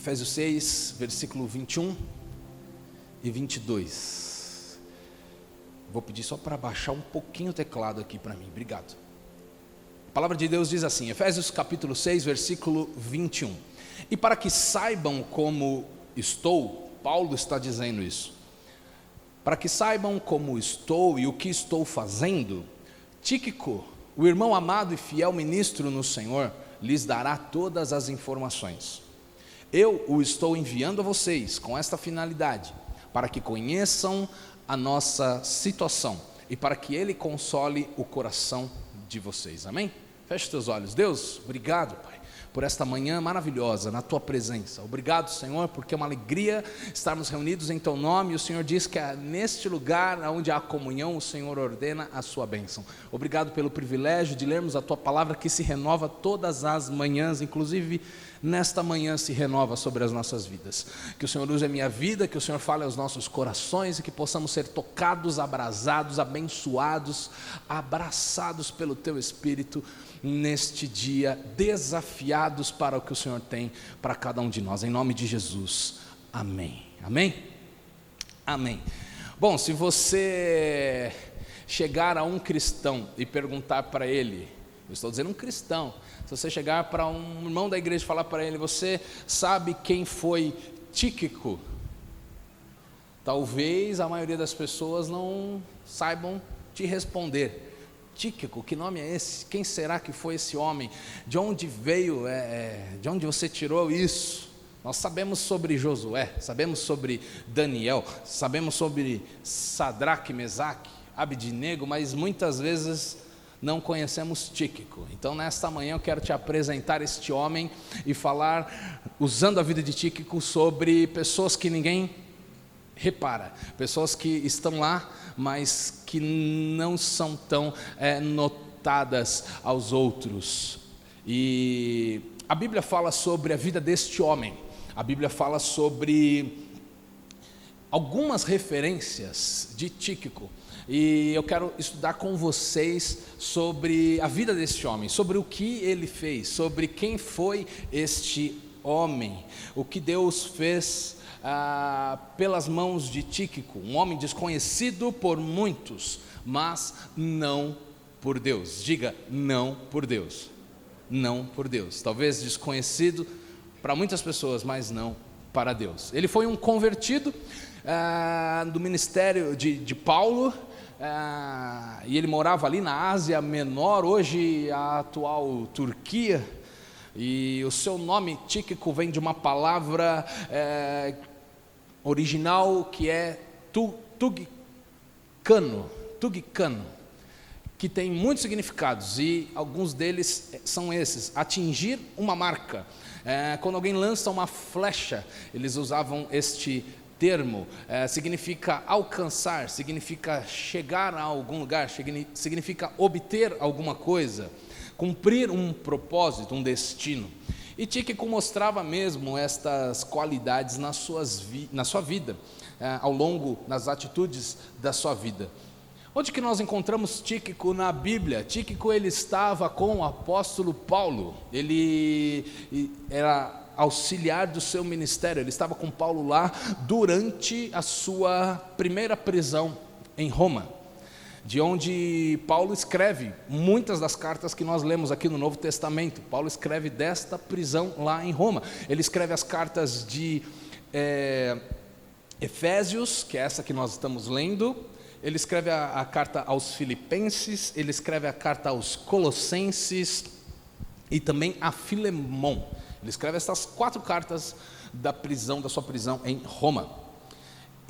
Efésios 6, versículo 21 e 22. Vou pedir só para baixar um pouquinho o teclado aqui para mim, obrigado. A palavra de Deus diz assim, Efésios capítulo 6, versículo 21. E para que saibam como estou, Paulo está dizendo isso, para que saibam como estou e o que estou fazendo, Tíquico, o irmão amado e fiel ministro no Senhor, lhes dará todas as informações. Eu o estou enviando a vocês com esta finalidade, para que conheçam a nossa situação e para que ele console o coração de vocês, amém? Feche teus olhos. Deus, obrigado, Pai, por esta manhã maravilhosa na Tua presença. Obrigado, Senhor, porque é uma alegria estarmos reunidos em Teu nome. E o Senhor diz que é neste lugar onde há comunhão, o Senhor ordena a Sua bênção. Obrigado pelo privilégio de lermos a Tua palavra que se renova todas as manhãs, inclusive nesta manhã se renova sobre as nossas vidas. Que o Senhor use a minha vida, que o Senhor fale aos nossos corações e que possamos ser tocados, abrasados, abençoados, abraçados pelo Teu Espírito neste dia, desafiados para o que o Senhor tem para cada um de nós, em nome de Jesus, amém, amém, amém. Bom, se você chegar a um cristão e perguntar para ele, eu estou dizendo um cristão, se você chegar para um irmão da igreja e falar para ele, você sabe quem foi Tíquico? Talvez a maioria das pessoas não saibam te responder. Tíquico, que nome é esse? Quem será que foi esse homem? De onde veio? De onde você tirou isso? Nós sabemos sobre Josué, sabemos sobre Daniel, sabemos sobre Sadraque, Mesaque, Abednego, mas muitas vezes não conhecemos Tíquico. Então nesta manhã eu quero te apresentar este homem e falar, usando a vida de Tíquico, sobre pessoas que ninguém repara, pessoas que estão lá, mas que não são tão notadas aos outros. E a Bíblia fala sobre a vida deste homem, a Bíblia fala sobre algumas referências de Tíquico, e eu quero estudar com vocês sobre a vida deste homem, sobre o que ele fez, sobre quem foi este homem, o que Deus fez pelas mãos de Tíquico, um homem desconhecido por muitos, mas não por Deus. Diga, não por Deus. Não por Deus. Talvez desconhecido para muitas pessoas, mas não para Deus. Ele foi um convertido do ministério de Paulo, e ele morava ali na Ásia Menor, hoje a atual Turquia, e o seu nome Tíquico vem de uma palavra original que é tugcano, que tem muitos significados, e alguns deles são esses: atingir uma marca. Quando alguém lança uma flecha, eles usavam este termo. Significa alcançar, significa chegar a algum lugar, significa obter alguma coisa, cumprir um propósito, um destino. E Tíquico mostrava mesmo estas qualidades na sua vida, ao longo das atitudes da sua vida. Onde que nós encontramos Tíquico na Bíblia? Tíquico, ele estava com o apóstolo Paulo, ele era auxiliar do seu ministério, ele estava com Paulo lá durante a sua primeira prisão em Roma, de onde Paulo escreve muitas das cartas que nós lemos aqui no Novo Testamento. Paulo escreve desta prisão lá em Roma. Ele escreve as cartas de Efésios, que é essa que nós estamos lendo. Ele escreve a carta aos Filipenses, ele escreve a carta aos Colossenses e também a Filemon. Ele escreve essas 4 cartas da sua prisão em Roma.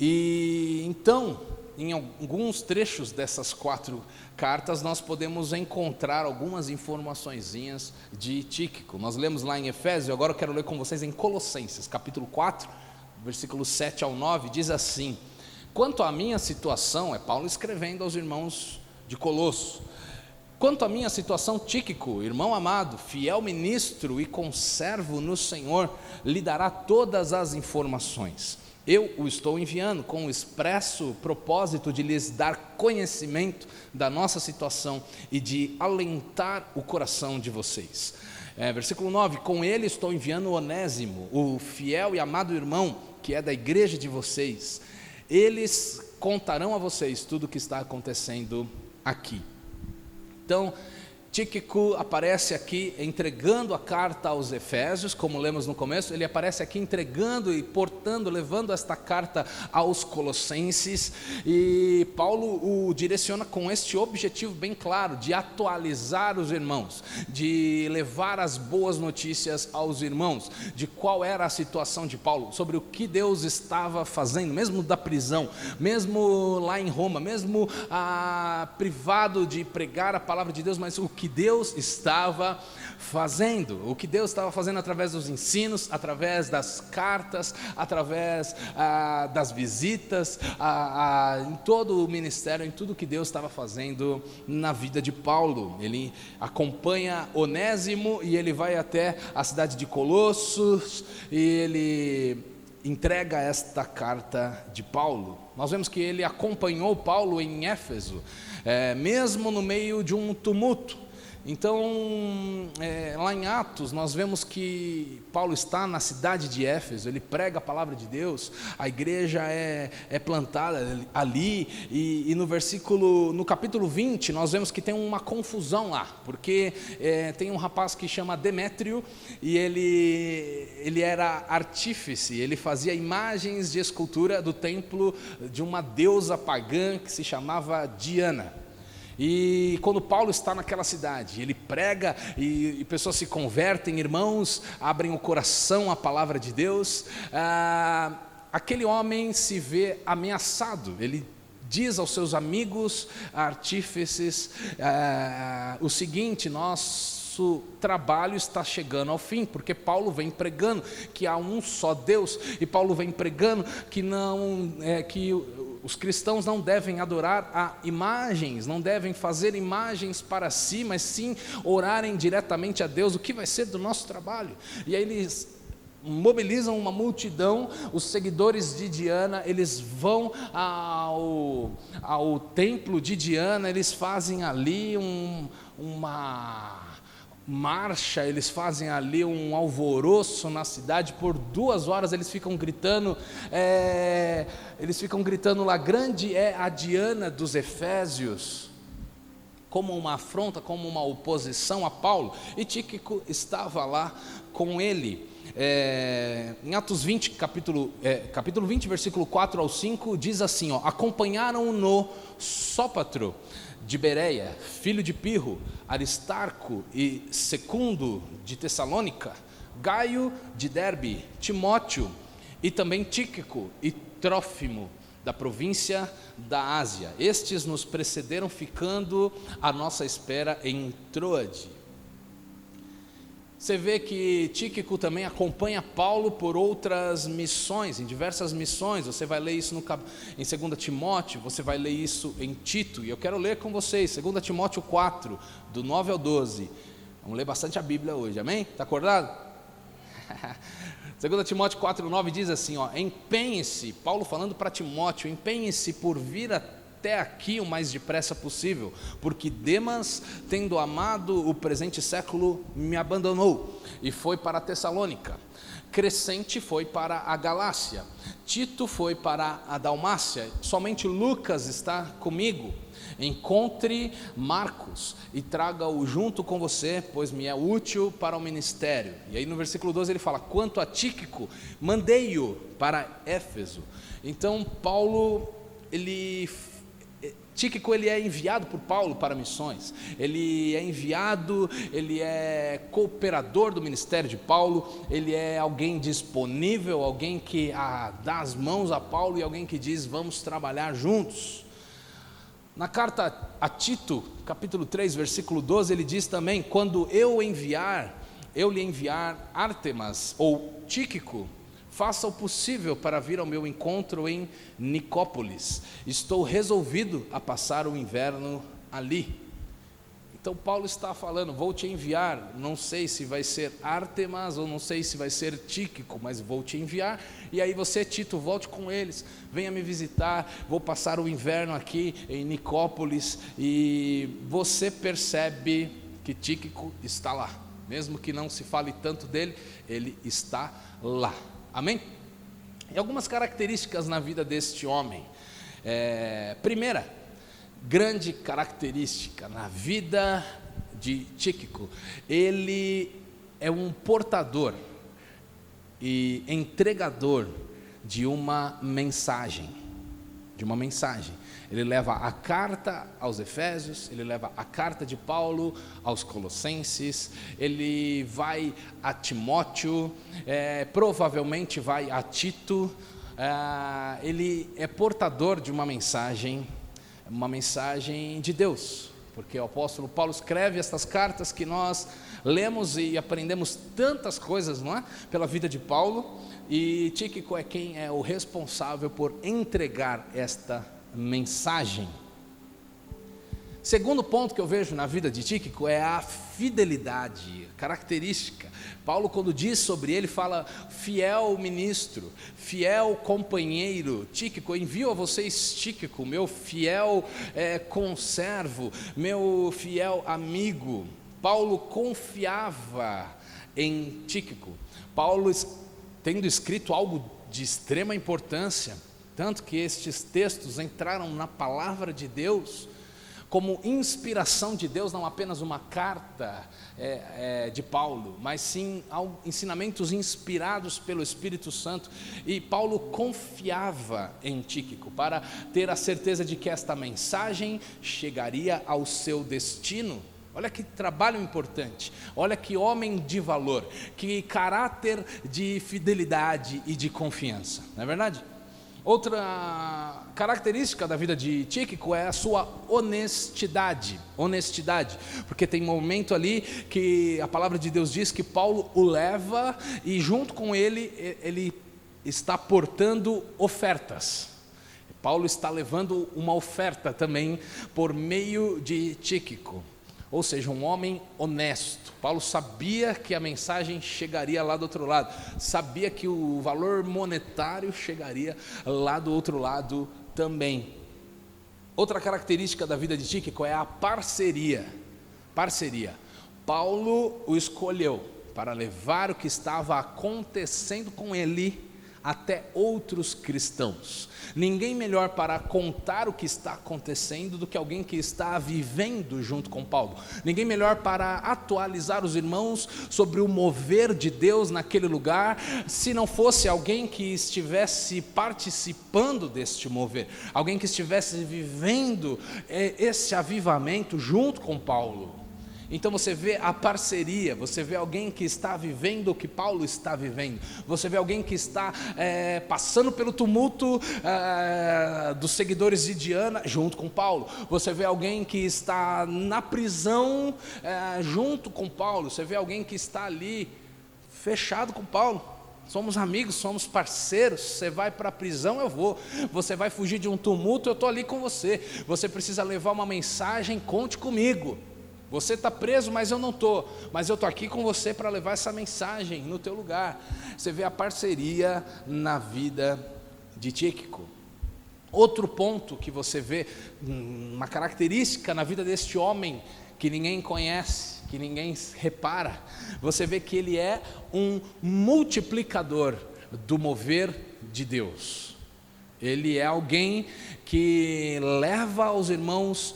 E então, em alguns trechos dessas 4 cartas, nós podemos encontrar algumas informaçõezinhas de Tíquico. Nós lemos lá em Efésios, agora eu quero ler com vocês em Colossenses, capítulo 4, versículos 7 ao 9, diz assim: quanto à minha situação, é Paulo escrevendo aos irmãos de Colosso, quanto à minha situação, Tíquico, irmão amado, fiel ministro e conservo no Senhor, lhe dará todas as informações. Eu o estou enviando com o expresso propósito de lhes dar conhecimento da nossa situação e de alentar o coração de vocês. Versículo 9: com ele estou enviando Onésimo, o fiel e amado irmão, que é da igreja de vocês. Eles contarão a vocês tudo o que está acontecendo aqui. Então, Tíquico aparece aqui entregando a carta aos Efésios, como lemos no começo. Ele aparece aqui entregando e portando, levando esta carta aos Colossenses, e Paulo o direciona com este objetivo bem claro, de atualizar os irmãos, de levar as boas notícias aos irmãos, de qual era a situação de Paulo, sobre o que Deus estava fazendo, mesmo da prisão, mesmo lá em Roma, mesmo privado de pregar a palavra de Deus, mas o que Deus estava fazendo, o que Deus estava fazendo através dos ensinos, através das cartas, através das visitas, em todo o ministério, em tudo que Deus estava fazendo na vida de Paulo. Ele acompanha Onésimo e ele vai até a cidade de Colossos e ele entrega esta carta de Paulo. Nós vemos que ele acompanhou Paulo em Éfeso, mesmo no meio de um tumulto. Então, lá em Atos, nós vemos que Paulo está na cidade de Éfeso, ele prega a palavra de Deus, a igreja é plantada ali, e no capítulo 20, nós vemos que tem uma confusão lá, porque tem um rapaz que chama Demétrio, e ele era artífice, ele fazia imagens de escultura do templo de uma deusa pagã que se chamava Diana. E quando Paulo está naquela cidade, ele prega e pessoas se convertem, irmãos abrem o coração à palavra de Deus, aquele homem se vê ameaçado. Ele diz aos seus amigos artífices o seguinte: nosso trabalho está chegando ao fim, porque Paulo vem pregando que há um só Deus, e Paulo vem pregando que os cristãos não devem adorar a imagens, não devem fazer imagens para si, mas sim orarem diretamente a Deus. O que vai ser do nosso trabalho? E aí eles mobilizam uma multidão, os seguidores de Diana, eles vão ao templo de Diana, eles fazem ali uma marcha, eles fazem ali um alvoroço na cidade. Por 2 horas eles ficam gritando lá: grande é a Diana dos Efésios, como uma afronta, como uma oposição a Paulo. E Tíquico estava lá com ele. Em Atos 20, capítulo 20, versículo 4 ao 5, diz assim: acompanharam-o no Sópatro de Bereia, filho de Pirro, Aristarco e Secundo de Tessalônica, Gaio de Derbe, Timóteo e também Tíquico e Trófimo, da província da Ásia. Estes nos precederam, ficando à nossa espera em Troade. Você vê que Tíquico também acompanha Paulo por outras missões, em diversas missões. Você vai ler isso em 2 Timóteo, você vai ler isso em Tito, e eu quero ler com vocês 2 Timóteo 4, do 9 ao 12. Vamos ler bastante a Bíblia hoje, amém? Está acordado? 2 Timóteo 4, 9 diz assim: empenhe-se, Paulo falando para Timóteo, empenhe-se por vir até aqui o mais depressa possível, porque Demas, tendo amado o presente século, me abandonou e foi para a Tessalônica. Crescente foi para a Galácia, Tito foi para a Dalmácia, somente Lucas está comigo. Encontre Marcos e traga-o junto com você, pois me é útil para o ministério. E aí no versículo 12 ele fala: quanto a Tíquico, mandei-o para Éfeso. Então Tíquico ele é enviado por Paulo para missões, ele é enviado, ele é cooperador do ministério de Paulo, ele é alguém disponível, alguém que dá as mãos a Paulo e alguém que diz: vamos trabalhar juntos. Na carta a Tito, capítulo 3, versículo 12, ele diz também: quando eu lhe enviar Ártemas ou Tíquico, faça o possível para vir ao meu encontro em Nicópolis. Estou resolvido a passar o inverno ali. Então Paulo está falando: vou te enviar, não sei se vai ser Ártemas ou não sei se vai ser Tíquico, mas vou te enviar, e aí você, Tito, volte com eles, venha me visitar, vou passar o inverno aqui em Nicópolis. E você percebe que Tíquico está lá. mesmo que não se fale tanto dele, ele está lá, amém? E algumas características na vida deste homem. Primeira grande característica na vida de Tíquico, ele é um portador e entregador de uma mensagem, Ele leva a carta aos Efésios, ele leva a carta de Paulo aos Colossenses, ele vai a Timóteo, provavelmente vai a Tito. Ele é portador de uma mensagem de Deus, porque o apóstolo Paulo escreve estas cartas que nós lemos e aprendemos tantas coisas, não é? Pela vida de Paulo, e Tíquico é quem é o responsável por entregar esta mensagem. Segundo ponto que eu vejo na vida de Tíquico é a fidelidade, característica. Paulo, quando diz sobre ele, fala: fiel ministro, fiel companheiro. Tíquico, envio a vocês Tíquico, meu fiel conservo, meu fiel amigo. Paulo confiava em Tíquico. Paulo, tendo escrito algo de extrema importância, tanto que estes textos entraram na palavra de Deus, como inspiração de Deus, não apenas uma carta de Paulo, mas sim ensinamentos inspirados pelo Espírito Santo. E Paulo confiava em Tíquico para ter a certeza de que esta mensagem chegaria ao seu destino. Olha que trabalho importante, olha que homem de valor, que caráter de fidelidade e de confiança, não é verdade? Outra característica da vida de Tíquico é a sua honestidade, porque tem momento ali que a palavra de Deus diz que Paulo o leva e junto com ele está portando ofertas. Paulo está levando uma oferta também por meio de Tíquico, ou seja, um homem honesto. Paulo sabia que a mensagem chegaria lá do outro lado, sabia que o valor monetário chegaria lá do outro lado também. Outra característica da vida de Tíquico é a parceria. Paulo o escolheu para levar o que estava acontecendo com ele até outros cristãos. Ninguém melhor para contar o que está acontecendo do que alguém que está vivendo junto com Paulo. Ninguém melhor para atualizar os irmãos sobre o mover de Deus naquele lugar, se não fosse alguém que estivesse participando deste mover, alguém que estivesse vivendo esse avivamento junto com Paulo. Então você vê a parceria, você vê alguém que está vivendo o que Paulo está vivendo, você vê alguém que está passando pelo tumulto dos seguidores de Diana junto com Paulo, você vê alguém que está na prisão junto com Paulo, você vê alguém que está ali fechado com Paulo. Somos amigos, somos parceiros. Você vai para a prisão, eu vou. Você vai fugir de um tumulto, eu estou ali com você. Você precisa levar uma mensagem, conte comigo. Você está preso, mas eu não estou. Mas eu estou aqui com você para levar essa mensagem no teu lugar. Você vê a parceria na vida de Tíquico. Outro ponto que você vê, uma característica na vida deste homem que ninguém conhece, que ninguém repara, você vê que ele é um multiplicador do mover de Deus. Ele é alguém que leva aos irmãos,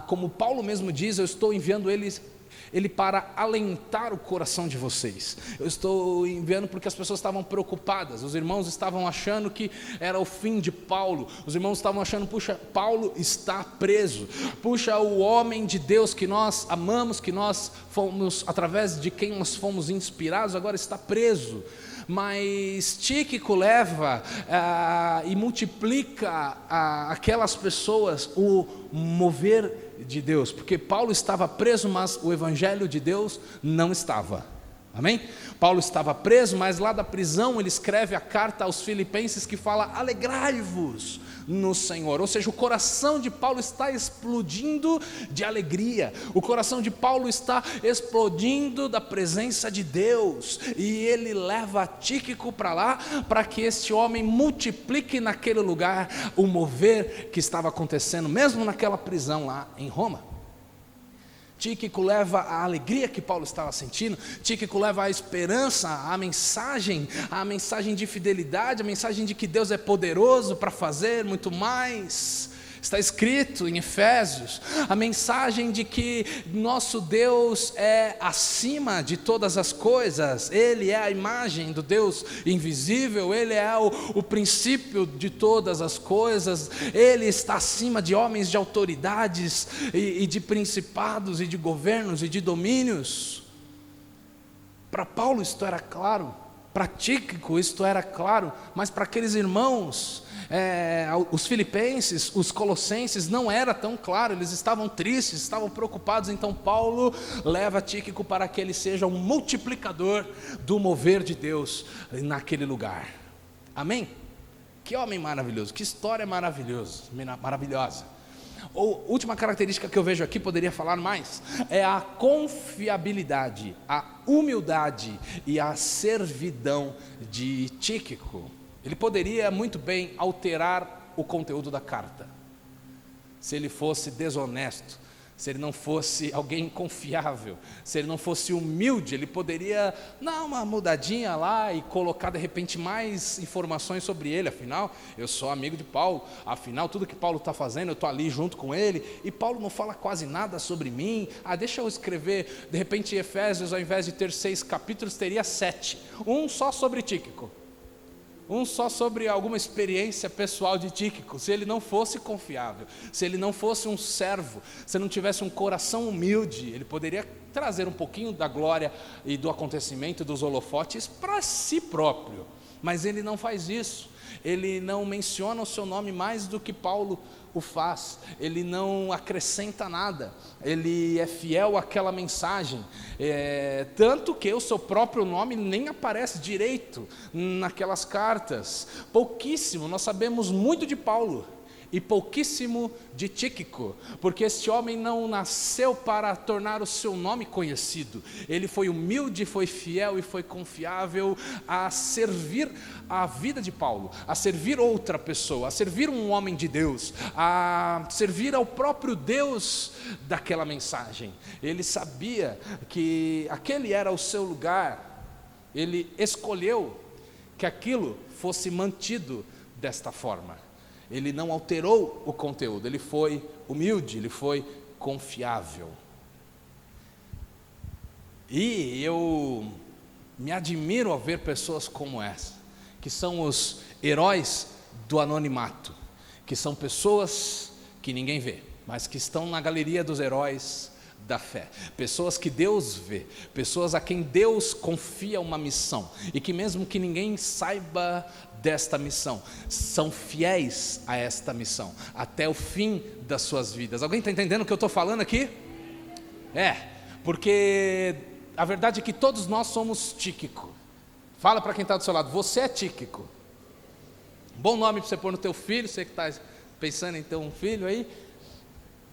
como Paulo mesmo diz, eu estou enviando ele para alentar o coração de vocês. Eu estou enviando porque as pessoas estavam preocupadas, os irmãos estavam achando que era o fim de Paulo, os irmãos estavam achando, puxa, Paulo está preso, puxa, o homem de Deus que nós amamos, que nós fomos, através de quem nós fomos inspirados, agora está preso. Mas Tíquico leva e multiplica aquelas pessoas o mover de Deus, porque Paulo estava preso, mas o evangelho de Deus não estava. Amém? Paulo estava preso, mas lá da prisão ele escreve a carta aos Filipenses que fala: alegrai-vos no Senhor. Ou seja, o coração de Paulo está explodindo de alegria, o coração de Paulo está explodindo da presença de Deus, e ele leva Tíquico para lá, para que este homem multiplique naquele lugar o mover que estava acontecendo, mesmo naquela prisão lá em Roma. Tíquico leva a alegria que Paulo estava sentindo, Tíquico leva a esperança, a mensagem de fidelidade, a mensagem de que Deus é poderoso para fazer muito mais. Está escrito em Efésios, a mensagem de que nosso Deus é acima de todas as coisas, Ele é a imagem do Deus invisível, Ele é o princípio de todas as coisas, Ele está acima de homens, de autoridades e de principados e de governos e de domínios. Para Paulo isto era claro, para Tíquico isto era claro, mas para aqueles irmãos, os filipenses, os colossenses, não era tão claro, eles estavam tristes, estavam preocupados. Então Paulo leva Tíquico para que ele seja um multiplicador do mover de Deus naquele lugar. Amém? Que homem maravilhoso, que história maravilhosa. Última característica que eu vejo aqui, poderia falar mais, é a confiabilidade, a humildade e a servidão de Tíquico. Ele poderia muito bem alterar o conteúdo da carta, se ele fosse desonesto, se ele não fosse alguém confiável, se ele não fosse humilde, ele poderia dar uma mudadinha lá e colocar de repente mais informações sobre ele. Afinal, eu sou amigo de Paulo, afinal tudo que Paulo está fazendo, eu estou ali junto com ele, e Paulo não fala quase nada sobre mim. Deixa eu escrever, de repente Efésios, ao invés de ter 6 capítulos, teria 7, um só sobre Tíquico, um só sobre alguma experiência pessoal de Tíquico. Se ele não fosse confiável, se ele não fosse um servo, se não tivesse um coração humilde, ele poderia trazer um pouquinho da glória e do acontecimento dos holofotes para si próprio, mas ele não faz isso. Ele não menciona o seu nome mais do que Paulo o faz, ele não acrescenta nada, ele é fiel àquela mensagem, tanto que o seu próprio nome nem aparece direito naquelas cartas. Pouquíssimo, nós sabemos muito de Paulo e pouquíssimo de Tíquico, porque este homem não nasceu para tornar o seu nome conhecido. Ele foi humilde, foi fiel e foi confiável a servir a vida de Paulo, a servir outra pessoa, a servir um homem de Deus, a servir ao próprio Deus daquela mensagem. Ele sabia que aquele era o seu lugar, ele escolheu que aquilo fosse mantido desta forma. Ele não alterou o conteúdo, ele foi humilde, ele foi confiável. E eu me admiro ao ver pessoas como essa, que são os heróis do anonimato, que são pessoas que ninguém vê, mas que estão na galeria dos heróis da fé, pessoas que Deus vê, pessoas a quem Deus confia uma missão, e que mesmo que ninguém saiba desta missão, são fiéis a esta missão, até o fim das suas vidas. Alguém está entendendo o que eu estou falando aqui? Porque a verdade é que todos nós somos Tíquico. Fala para quem está do seu lado, você é Tíquico. Bom nome para você pôr no teu filho, você que está pensando em ter um filho aí,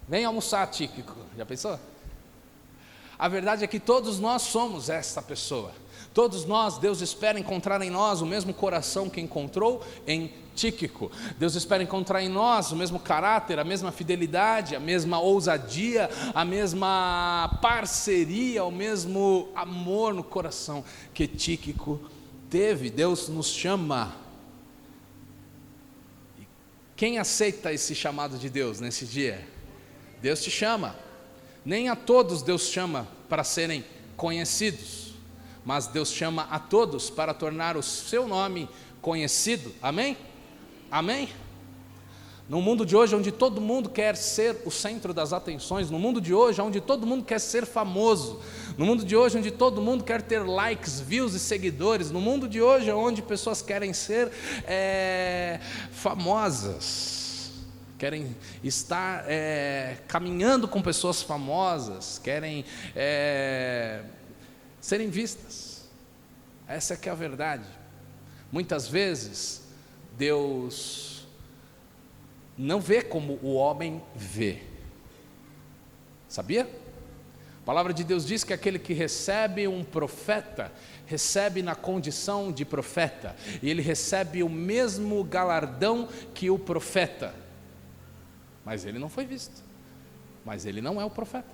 vem almoçar, Tíquico. Já pensou? A verdade é que todos nós somos essa pessoa. Todos nós, Deus espera encontrar em nós o mesmo coração que encontrou em Tíquico. Deus espera encontrar em nós o mesmo caráter, a mesma fidelidade, a mesma ousadia, a mesma parceria, o mesmo amor no coração que Tíquico teve. Deus nos chama. Quem aceita esse chamado de Deus nesse dia? Deus te chama. Nem a todos Deus chama para serem conhecidos, mas Deus chama a todos para tornar o seu nome conhecido. Amém? Amém? No mundo de hoje, onde todo mundo quer ser o centro das atenções, no mundo de hoje, onde todo mundo quer ser famoso, no mundo de hoje, onde todo mundo quer ter likes, views e seguidores, no mundo de hoje, onde pessoas querem ser famosas, querem estar caminhando com pessoas famosas, querem serem vistas. Essa é que é a verdade. Muitas vezes Deus não vê como o homem vê. Sabia? A palavra de Deus diz que aquele que recebe um profeta, recebe na condição de profeta, e ele recebe o mesmo galardão que o profeta, mas ele não foi visto, mas ele não é o profeta.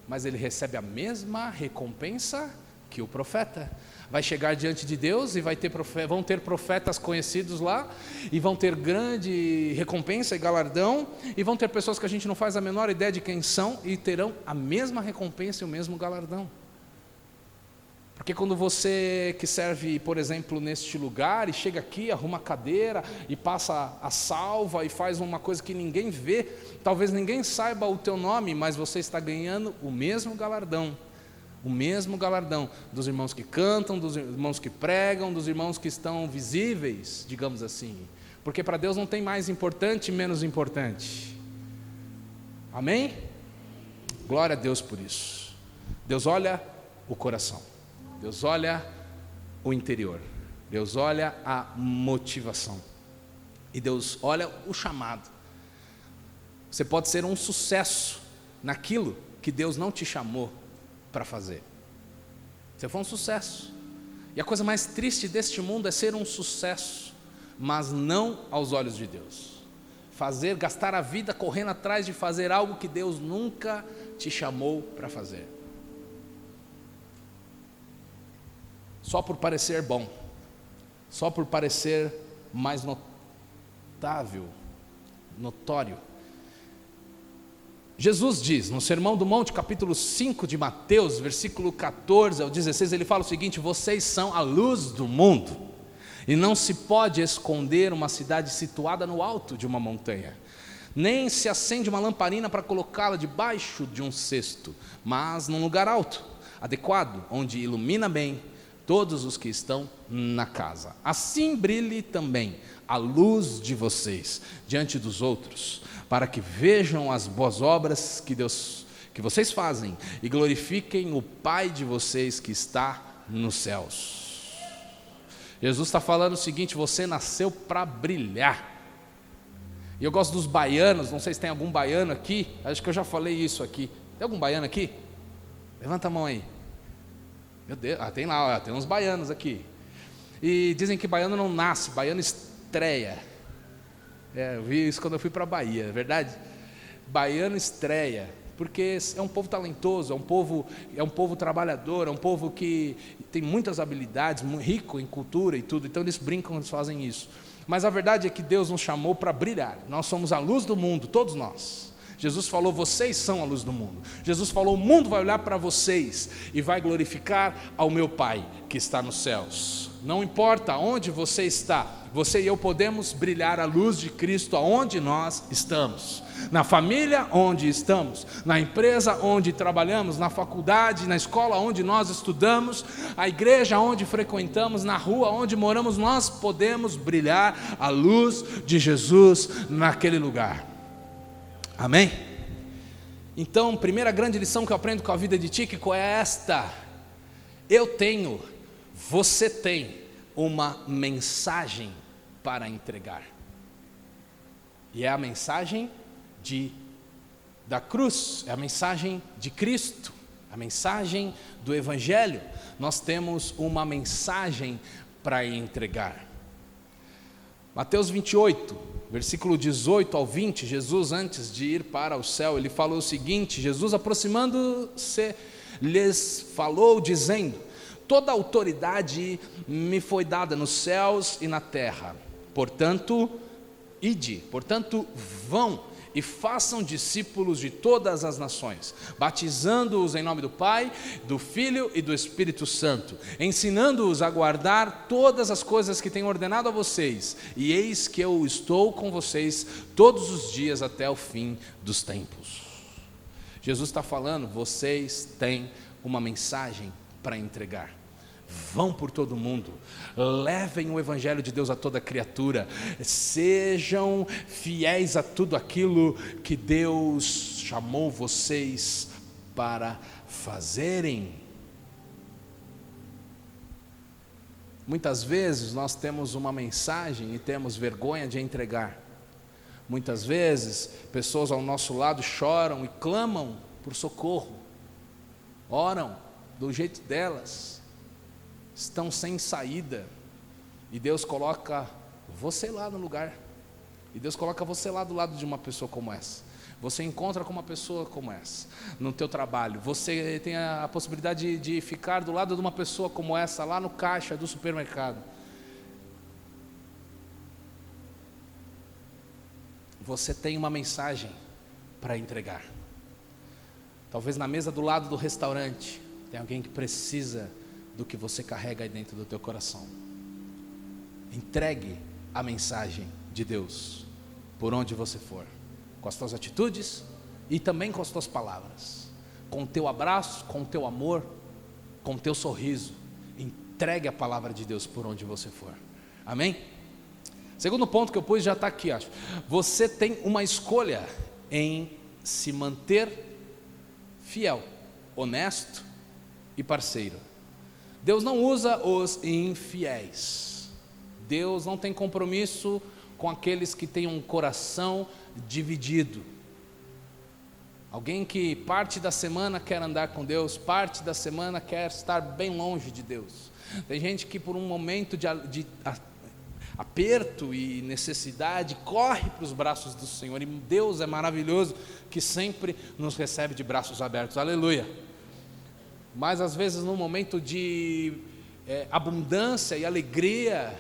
mas ele recebe a mesma recompensa que o profeta. Vai chegar diante de Deus e vão ter profetas conhecidos lá, e vão ter grande recompensa e galardão, e vão ter pessoas que a gente não faz a menor ideia de quem são, e terão a mesma recompensa e o mesmo galardão. Porque quando você que serve, por exemplo, neste lugar, e chega aqui, arruma a cadeira, e passa a salva, e faz uma coisa que ninguém vê, talvez ninguém saiba o teu nome, mas você está ganhando o mesmo galardão dos irmãos que cantam, dos irmãos que pregam, dos irmãos que estão visíveis, digamos assim. Porque para Deus não tem mais importante e menos importante. Amém? Glória a Deus por isso. Deus olha o coração, Deus olha o interior, Deus olha a motivação, e Deus olha o chamado. Você pode ser um sucesso naquilo que Deus não te chamou para fazer. Você foi um sucesso, e a coisa mais triste deste mundo é ser um sucesso, mas não aos olhos de Deus. Gastar a vida correndo atrás de fazer algo que Deus nunca te chamou para fazer, só por parecer bom, só por parecer mais notório. Jesus diz, no Sermão do Monte, capítulo 5 de Mateus, versículo 14 ao 16, ele fala o seguinte: vocês são a luz do mundo, e não se pode esconder uma cidade situada no alto de uma montanha, nem se acende uma lamparina para colocá-la debaixo de um cesto, mas num lugar alto, adequado, onde ilumina bem todos os que estão na casa. Assim brilhe também a luz de vocês diante dos outros, para que vejam as boas obras que vocês fazem, e glorifiquem o Pai de vocês que está nos céus. Jesus está falando o seguinte: você nasceu para brilhar. E eu gosto dos baianos, não sei se tem algum baiano aqui, acho que eu já falei isso aqui. Tem algum baiano aqui? Levanta a mão aí. Meu Deus, tem lá, tem uns baianos aqui. E dizem que baiano não nasce, baiano estreia. Eu vi isso quando eu fui para a Bahia, é verdade? Baiano estreia, porque é um povo talentoso, é um povo trabalhador, é um povo que tem muitas habilidades, rico em cultura e tudo, então eles brincam, eles fazem isso. Mas a verdade é que Deus nos chamou para brilhar, nós somos a luz do mundo, todos nós. Jesus falou, vocês são a luz do mundo. Jesus falou, o mundo vai olhar para vocês e vai glorificar ao meu Pai que está nos céus. Não importa onde você está, você e eu podemos brilhar a luz de Cristo aonde nós estamos. Na família onde estamos, na empresa onde trabalhamos, na faculdade, na escola onde nós estudamos, a igreja onde frequentamos, na rua onde moramos, nós podemos brilhar a luz de Jesus naquele lugar. Amém? Então, primeira grande lição que eu aprendo com a vida de Tíquico é esta: você tem uma mensagem para entregar, e é a mensagem da cruz, é a mensagem de Cristo, a mensagem do Evangelho. Nós temos uma mensagem para entregar. Mateus 28, versículo 18 ao 20, Jesus, antes de ir para o céu, ele falou o seguinte: Jesus, aproximando-se, lhes falou, dizendo: toda autoridade me foi dada nos céus e na terra, portanto, vão e façam discípulos de todas as nações, batizando-os em nome do Pai, do Filho e do Espírito Santo, ensinando-os a guardar todas as coisas que tenho ordenado a vocês, e eis que eu estou com vocês todos os dias até o fim dos tempos. Jesus está falando, vocês têm uma mensagem para entregar. Vão por todo mundo, levem o Evangelho de Deus a toda criatura, sejam fiéis a tudo aquilo que Deus chamou vocês para fazerem. Muitas vezes nós temos uma mensagem e temos vergonha de entregar. Muitas vezes pessoas ao nosso lado choram e clamam por socorro, oram do jeito delas, estão sem saída, e Deus coloca você lá no lugar, e Deus coloca você lá do lado de uma pessoa como essa. Você encontra com uma pessoa como essa no teu trabalho. Você tem a possibilidade de ficar do lado de uma pessoa como essa lá no caixa do supermercado. Você tem uma mensagem para entregar. Talvez na mesa do lado do restaurante tem alguém que precisa do que você carrega aí dentro do teu coração. Entregue a mensagem de Deus por onde você for, com as tuas atitudes e também com as tuas palavras, com o teu abraço, com o teu amor, com o teu sorriso. Entregue a palavra de Deus por onde você for. Amém? Segundo ponto que eu pus já está aqui, acho. Você tem uma escolha em se manter fiel, honesto e parceiro. Deus não usa os infiéis. Deus não tem compromisso com aqueles que têm um coração dividido. Alguém que parte da semana quer andar com Deus, parte da semana quer estar bem longe de Deus. Tem gente que por um momento de aperto e necessidade corre para os braços do Senhor, e Deus é maravilhoso que sempre nos recebe de braços abertos, aleluia. Mas às vezes num momento de abundância e alegria,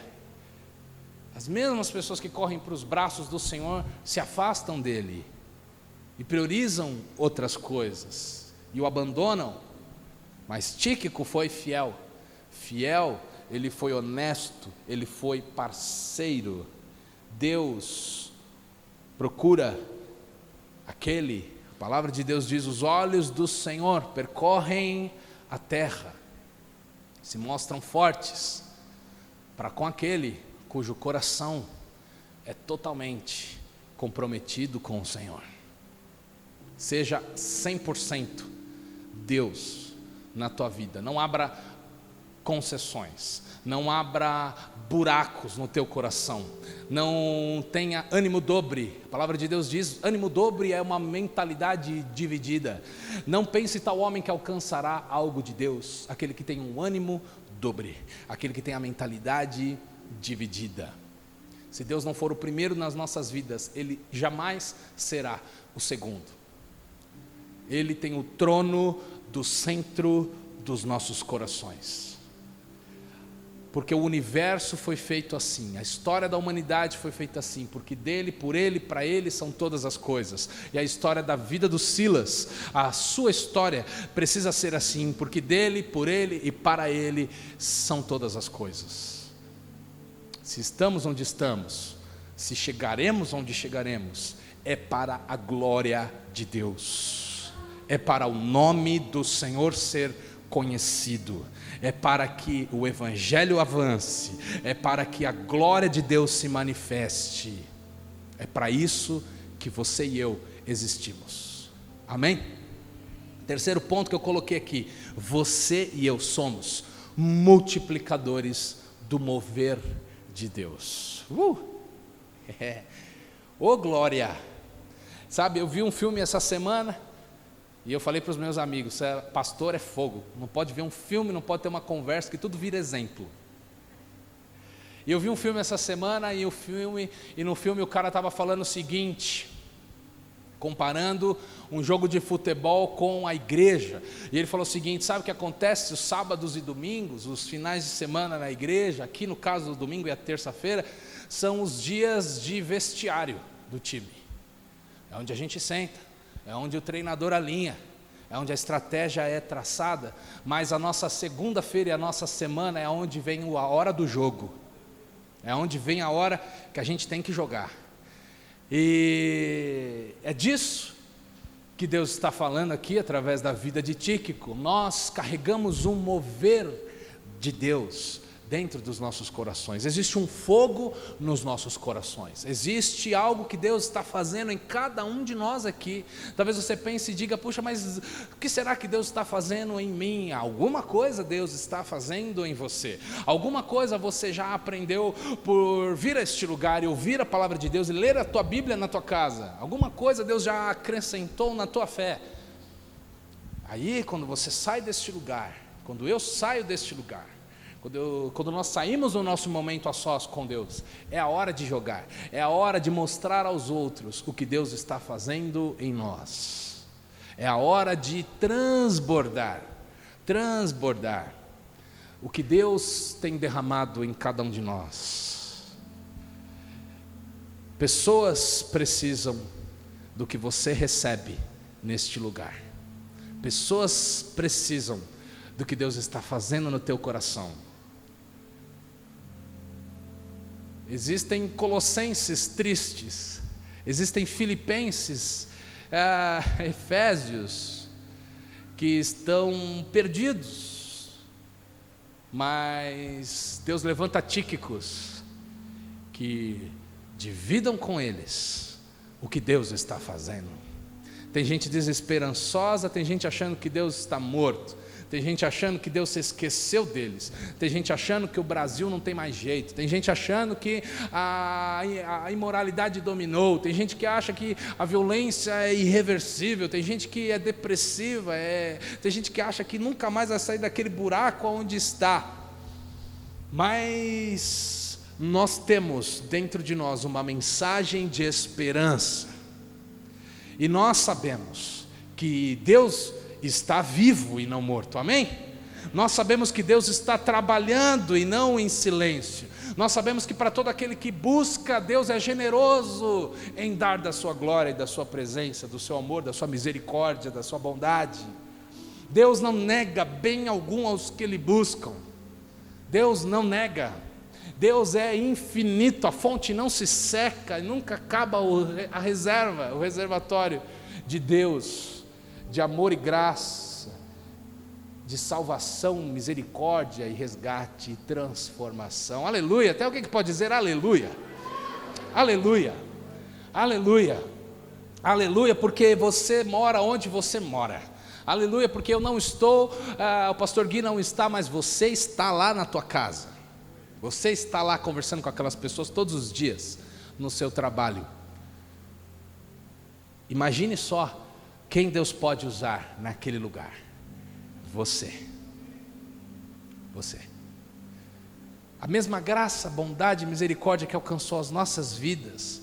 as mesmas pessoas que correm para os braços do Senhor se afastam dele e priorizam outras coisas e o abandonam. Mas Tíquico foi fiel, ele foi honesto, ele foi parceiro. Deus procura aquele, a palavra de Deus diz, os olhos do Senhor percorrem a terra, se mostram fortes para com aquele cujo coração é totalmente comprometido com o Senhor. Seja 100% Deus na tua vida, não abra concessões, não abra buracos no teu coração, não tenha ânimo dobre. A palavra de Deus diz, ânimo dobre é uma mentalidade dividida. Não pense tal homem que alcançará algo de Deus, aquele que tem um ânimo dobre, aquele que tem a mentalidade dividida. Se Deus não for o primeiro nas nossas vidas, Ele jamais será o segundo. Ele tem o trono do centro dos nossos corações. Porque o universo foi feito assim, a história da humanidade foi feita assim, porque dele, por ele, para ele são todas as coisas. E a história da vida do Silas, a sua história precisa ser assim, porque dele, por ele e para ele são todas as coisas. Se estamos onde estamos, se chegaremos onde chegaremos, é para a glória de Deus, é para o nome do Senhor ser conhecido, é para que o Evangelho avance, é para que a glória de Deus se manifeste. É para isso que você e eu existimos. Amém? Terceiro ponto que eu coloquei aqui: você e eu somos multiplicadores do mover de Deus. Oh glória! Sabe, eu vi um filme essa semana e eu falei para os meus amigos, pastor é fogo, não pode ver um filme, não pode ter uma conversa, que tudo vira exemplo. E eu vi um filme essa semana e no filme o cara estava falando o seguinte, comparando um jogo de futebol com a igreja. E ele falou o seguinte: sabe o que acontece os sábados e domingos, os finais de semana na igreja, aqui no caso do domingo e a terça-feira, são os dias de vestiário do time. É onde a gente senta, é onde o treinador alinha, é onde a estratégia é traçada, mas a nossa segunda-feira e a nossa semana é onde vem a hora do jogo, é onde vem a hora que a gente tem que jogar. E é disso que Deus está falando aqui através da vida de Tíquico. Nós carregamos um mover de Deus dentro dos nossos corações. Existe um fogo nos nossos corações. Existe algo que Deus está fazendo em cada um de nós aqui. Talvez você pense e diga: puxa, mas o que será que Deus está fazendo em mim? Alguma coisa Deus está fazendo em você. Alguma coisa você já aprendeu por vir a este lugar e ouvir a palavra de Deus e ler a tua Bíblia na tua casa. Alguma coisa Deus já acrescentou na tua fé. Aí quando você sai deste lugar, quando eu saio deste lugar, Quando nós saímos do nosso momento a sós com Deus, é a hora de jogar, é a hora de mostrar aos outros o que Deus está fazendo em nós. É a hora de transbordar o que Deus tem derramado em cada um de nós. Pessoas precisam do que você recebe neste lugar. Pessoas precisam do que Deus está fazendo no teu coração. Existem colossenses tristes, existem filipenses, efésios, que estão perdidos, mas Deus levanta Tíquicos, que dividam com eles o que Deus está fazendo. Tem gente desesperançosa, tem gente achando que Deus está morto, tem gente achando que Deus se esqueceu deles, tem gente achando que o Brasil não tem mais jeito, tem gente achando que a imoralidade dominou, tem gente que acha que a violência é irreversível, tem gente que é depressiva, tem gente que acha que nunca mais vai sair daquele buraco onde está. Mas nós temos dentro de nós uma mensagem de esperança, e nós sabemos que Deus está vivo e não morto, amém? Nós sabemos que Deus está trabalhando e não em silêncio. Nós sabemos que para todo aquele que busca, Deus é generoso em dar da sua glória e da sua presença, do seu amor, da sua misericórdia, da sua bondade. Deus não nega bem algum aos que lhe buscam. Deus não nega. Deus é infinito, a fonte não se seca, nunca acaba a reserva, o reservatório de Deus, de amor e graça, de salvação, misericórdia e resgate e transformação. Aleluia. Até alguém que pode dizer aleluia, aleluia, aleluia, aleluia, porque você mora onde você mora. Aleluia, porque eu não estou, o pastor Gui não está, mas você está lá na tua casa. Você está lá conversando com aquelas pessoas todos os dias no seu trabalho. Imagine só quem Deus pode usar naquele lugar. Você. A mesma graça, bondade e misericórdia que alcançou as nossas vidas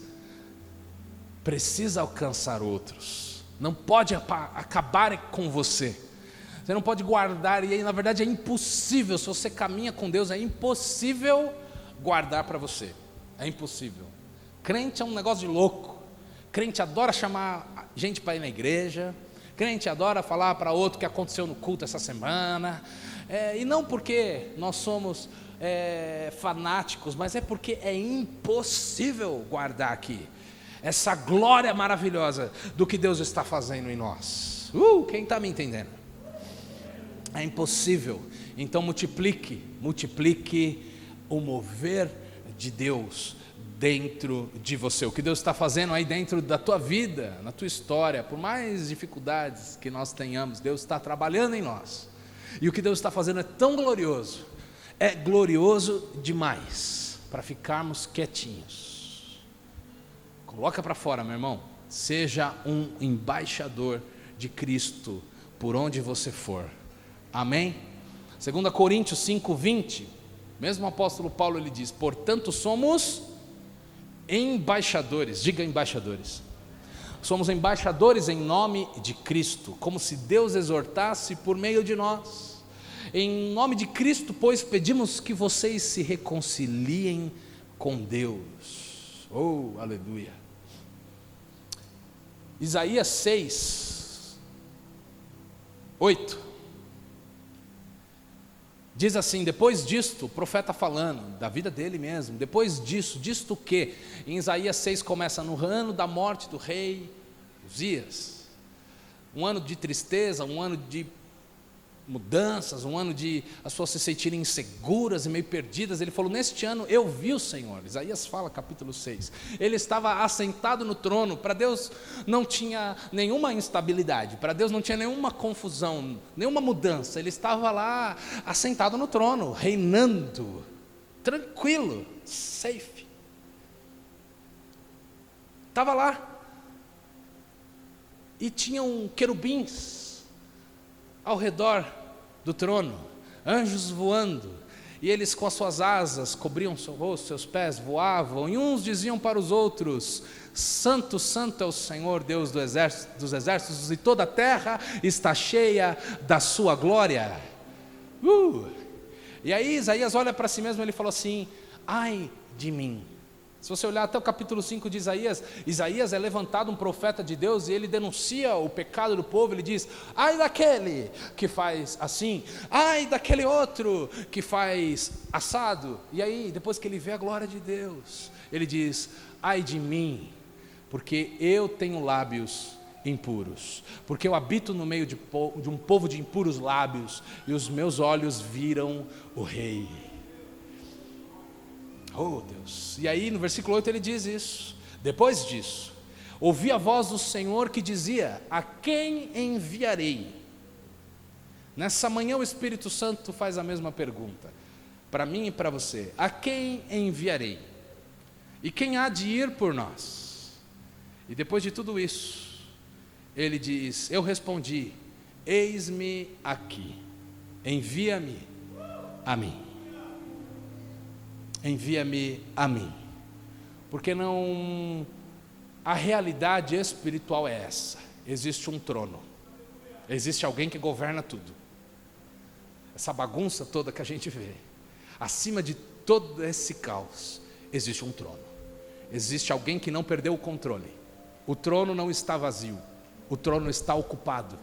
precisa alcançar outros. Não pode acabar com você. Você não pode guardar, e aí, na verdade é impossível. Se você caminha com Deus, é impossível guardar para você. É impossível. Crente é um negócio de louco. Crente adora chamar gente para ir na igreja. Crente adora falar para outro o que aconteceu no culto essa semana. E não porque nós somos fanáticos, mas é porque é impossível guardar aqui essa glória maravilhosa do que Deus está fazendo em nós. Quem está me entendendo? É impossível. Então multiplique o mover de Deus dentro de você. O que Deus está fazendo aí dentro da tua vida, na tua história, por mais dificuldades que nós tenhamos, Deus está trabalhando em nós. E o que Deus está fazendo é tão glorioso, é glorioso demais para ficarmos quietinhos. Coloca para fora, meu irmão. Seja um embaixador de Cristo por onde você for. Amém? 2 Coríntios 5:20, mesmo o apóstolo Paulo ele diz: portanto somos embaixadores, diga embaixadores. Somos embaixadores em nome de Cristo, como se Deus exortasse por meio de nós. Em nome de Cristo, pois, pedimos que vocês se reconciliem com Deus. Oh, aleluia. Isaías 6:8 diz assim: depois disto, o profeta falando da vida dele mesmo, depois disto o quê? Em Isaías 6 começa no ano da morte do rei Uzias, um ano de tristeza, um ano de mudanças, um ano de as pessoas se sentirem inseguras e meio perdidas. Ele falou: neste ano eu vi o Senhor. Isaías fala, capítulo 6, ele estava assentado no trono. Para Deus não tinha nenhuma instabilidade, para Deus não tinha nenhuma confusão, nenhuma mudança. Ele estava lá assentado no trono, reinando, tranquilo, safe, estava lá. E tinham querubins ao redor do trono, anjos voando, e eles com as suas asas cobriam seu rosto, seus pés voavam, e uns diziam para os outros: Santo, Santo é o Senhor, Deus dos exércitos, e toda a terra está cheia da sua glória. E aí Isaías olha para si mesmo e ele falou assim: ai de mim. Se você olhar até o capítulo 5 de Isaías, Isaías é levantado um profeta de Deus e ele denuncia o pecado do povo. Ele diz: ai daquele que faz assim, ai daquele outro que faz assado. E aí, depois que ele vê a glória de Deus, ele diz: ai de mim, porque eu tenho lábios impuros, porque eu habito no meio de um povo de impuros lábios, e os meus olhos viram o Rei. Oh Deus, e aí no versículo 8 ele diz isso: depois disso, ouvi a voz do Senhor que dizia: a quem enviarei? Nessa manhã o Espírito Santo faz a mesma pergunta, para mim e para você: a quem enviarei? E quem há de ir por nós? E depois de tudo isso, ele diz: eu respondi: eis-me aqui, envia-me a mim. Envia-me a mim. Porque não, a realidade espiritual é essa: existe um trono, existe alguém que governa tudo. Essa bagunça toda que a gente vê, acima de todo esse caos, existe um trono. Existe alguém que não perdeu o controle. O trono não está vazio, o trono está ocupado.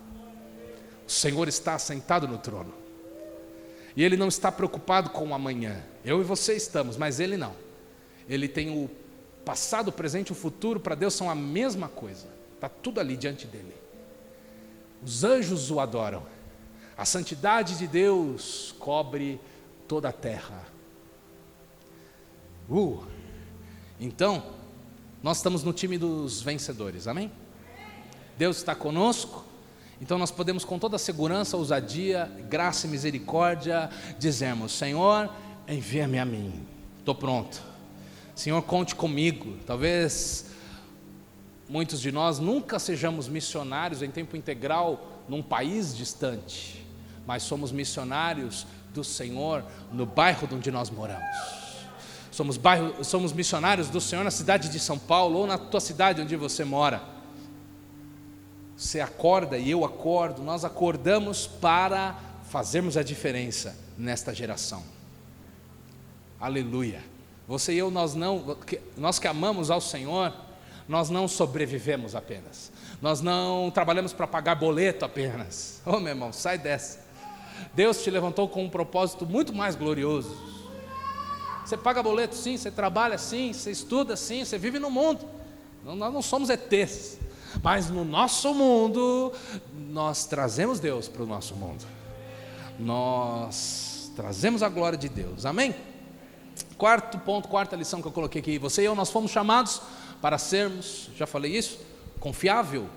O Senhor está assentado no trono. E Ele não está preocupado com o amanhã. Eu e você estamos, mas Ele não. Ele tem o passado, o presente e o futuro. Para Deus são a mesma coisa. Está tudo ali diante dEle. Os anjos o adoram. A santidade de Deus cobre toda a terra. Então, nós estamos no time dos vencedores, amém? Deus está conosco. Então nós podemos com toda segurança, ousadia, graça e misericórdia dizermos: Senhor, envia-me a mim, estou pronto. Senhor, conte comigo. Talvez muitos de nós nunca sejamos missionários em tempo integral num país distante, mas somos missionários do Senhor no bairro onde nós moramos. Somos missionários do Senhor na cidade de São Paulo ou na tua cidade onde você mora. Você acorda e eu acordo, nós acordamos para fazermos a diferença nesta geração. Aleluia. Você e eu, nós que amamos ao Senhor, nós não sobrevivemos apenas. Nós não trabalhamos para pagar boleto apenas. Oh, meu irmão, sai dessa. Deus te levantou com um propósito muito mais glorioso. Você paga boleto sim, você trabalha sim, você estuda sim, você vive no mundo. Nós não somos ETs. Mas no nosso mundo, nós trazemos Deus para o nosso mundo. Nós trazemos a glória de Deus, amém? Quarto ponto, quarta lição que eu coloquei aqui: você e eu, nós fomos chamados para sermos, já falei isso? Confiável,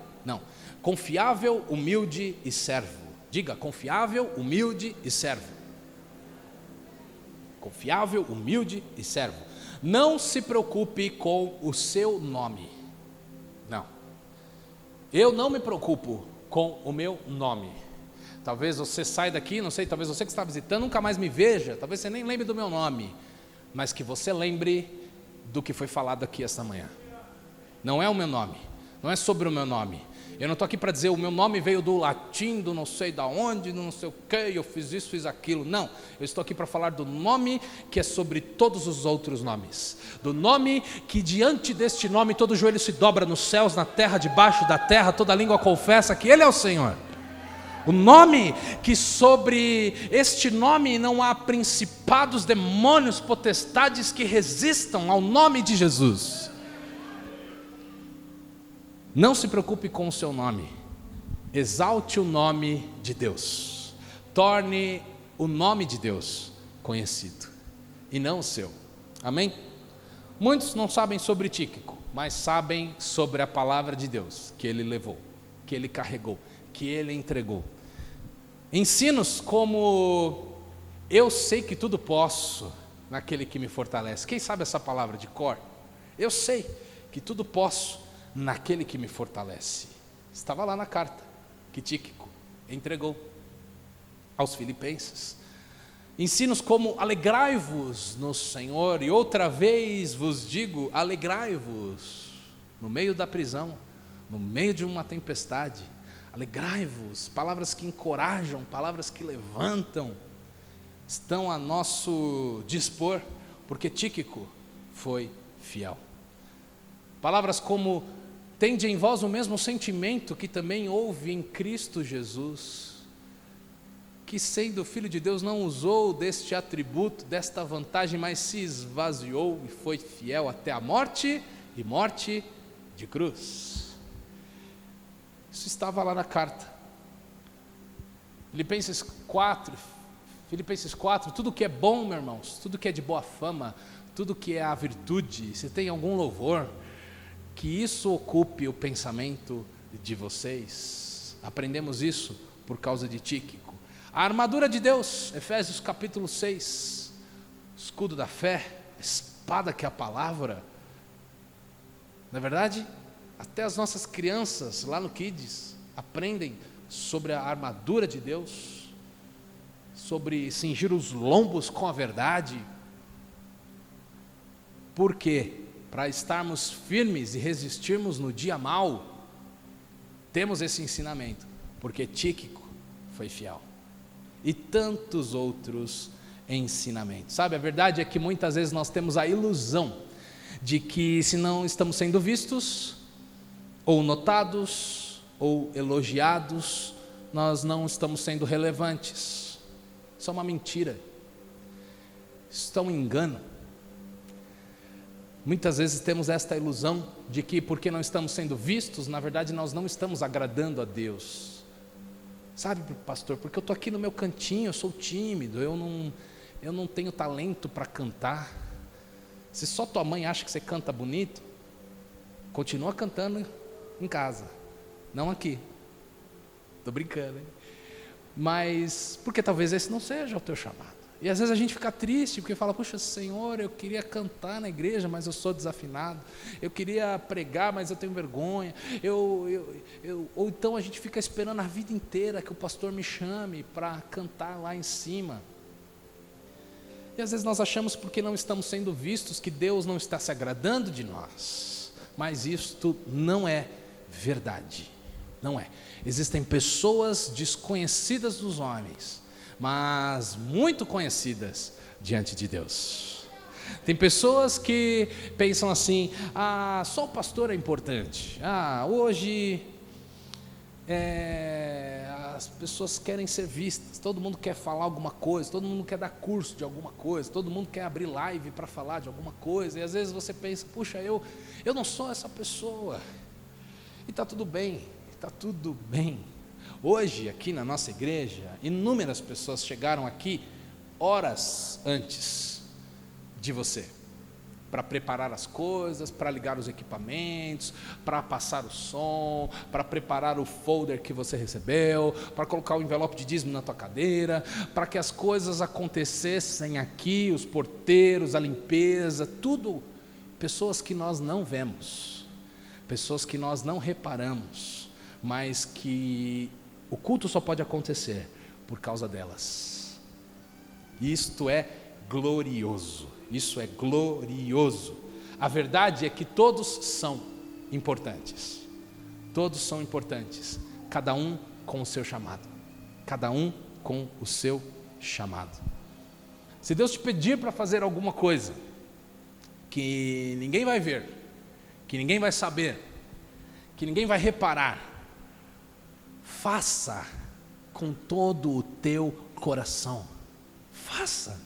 humilde e servo. Diga: confiável, humilde e servo. Confiável, humilde e servo. Não se preocupe com o seu nome. Não. Eu não me preocupo com o meu nome. Talvez você saia daqui, não sei, talvez você que está visitando nunca mais me veja, talvez você nem lembre do meu nome, mas que você lembre do que foi falado aqui esta manhã. Não é o meu nome, não é sobre o meu nome. Eu não estou aqui para dizer o meu nome veio do latim, do não sei da onde, do não sei o que, eu fiz isso, fiz aquilo. Não, eu estou aqui para falar do nome que é sobre todos os outros nomes. Do nome que diante deste nome todo joelho se dobra nos céus, na terra, debaixo da terra, toda língua confessa que Ele é o Senhor. O nome que sobre este nome não há principados, demônios, potestades que resistam ao nome de Jesus. Não se preocupe com o seu nome, exalte o nome de Deus, torne o nome de Deus conhecido, e não o seu, amém? Muitos não sabem sobre Tíquico, mas sabem sobre a palavra de Deus, que ele levou, que ele carregou, que ele entregou. Ensinos como: eu sei que tudo posso naquele que me fortalece. Quem sabe essa palavra de cor? Eu sei que tudo posso naquele que me fortalece. Estava lá na carta que Tíquico entregou aos filipenses. Ensinos como alegrai-vos no Senhor, e outra vez vos digo, alegrai-vos no meio da prisão, no meio de uma tempestade, alegrai-vos, palavras que encorajam, palavras que levantam, estão a nosso dispor, porque Tíquico foi fiel. Palavras como, tende em vós o mesmo sentimento que também houve em Cristo Jesus, que sendo Filho de Deus não usou deste atributo, desta vantagem, mas se esvaziou e foi fiel até a morte, e morte de cruz. Isso estava lá na carta. Filipenses 4, tudo que é bom, meus irmãos, tudo que é de boa fama, tudo que é a virtude, se tem algum louvor, que isso ocupe o pensamento de vocês. Aprendemos isso por causa de Tíquico. A armadura de Deus, Efésios capítulo 6, escudo da fé, espada que é a palavra. Não é verdade? Até as nossas crianças lá no Kids aprendem sobre a armadura de Deus, sobre cingir os lombos com a verdade. Por quê? Para estarmos firmes e resistirmos no dia mau, temos esse ensinamento, porque Tíquico foi fiel. E tantos outros ensinamentos. Sabe, a verdade é que muitas vezes nós temos a ilusão de que se não estamos sendo vistos, ou notados, ou elogiados, nós não estamos sendo relevantes. Isso é uma mentira. Isso é um engano. Muitas vezes temos esta ilusão de que porque não estamos sendo vistos, na verdade nós não estamos agradando a Deus. Sabe, pastor, porque eu estou aqui no meu cantinho, eu sou tímido, eu não tenho talento para cantar. Se só tua mãe acha que você canta bonito, continua cantando em casa, não aqui. Estou brincando, hein? Mas, porque talvez esse não seja o teu chamado. E às vezes a gente fica triste, porque fala, puxa Senhor, eu queria cantar na igreja, mas eu sou desafinado. Eu queria pregar, mas eu tenho vergonha. Ou então a gente fica esperando a vida inteira que o pastor me chame para cantar lá em cima. E às vezes nós achamos, porque não estamos sendo vistos, que Deus não está se agradando de nós. Mas isto não é verdade. Não é. Existem pessoas desconhecidas dos homens, mas muito conhecidas diante de Deus. Tem pessoas que pensam assim, só o pastor é importante, hoje as pessoas querem ser vistas, todo mundo quer falar alguma coisa, todo mundo quer dar curso de alguma coisa, todo mundo quer abrir live para falar de alguma coisa, e às vezes você pensa, puxa, eu não sou essa pessoa, e está tudo bem, está tudo bem. Hoje, aqui na nossa igreja, inúmeras pessoas chegaram aqui horas antes de você, para preparar as coisas, para ligar os equipamentos, para passar o som, para preparar o folder que você recebeu, para colocar o envelope de dízimo na tua cadeira, para que as coisas acontecessem aqui, os porteiros, a limpeza, tudo. Pessoas que nós não vemos, pessoas que nós não reparamos, mas que o culto só pode acontecer por causa delas. Isto é glorioso. Isso é glorioso. A verdade é que todos são importantes. Todos são importantes. Cada um com o seu chamado. Cada um com o seu chamado. Se Deus te pedir para fazer alguma coisa que ninguém vai ver, que ninguém vai saber, que ninguém vai reparar, faça com todo o teu coração. Faça.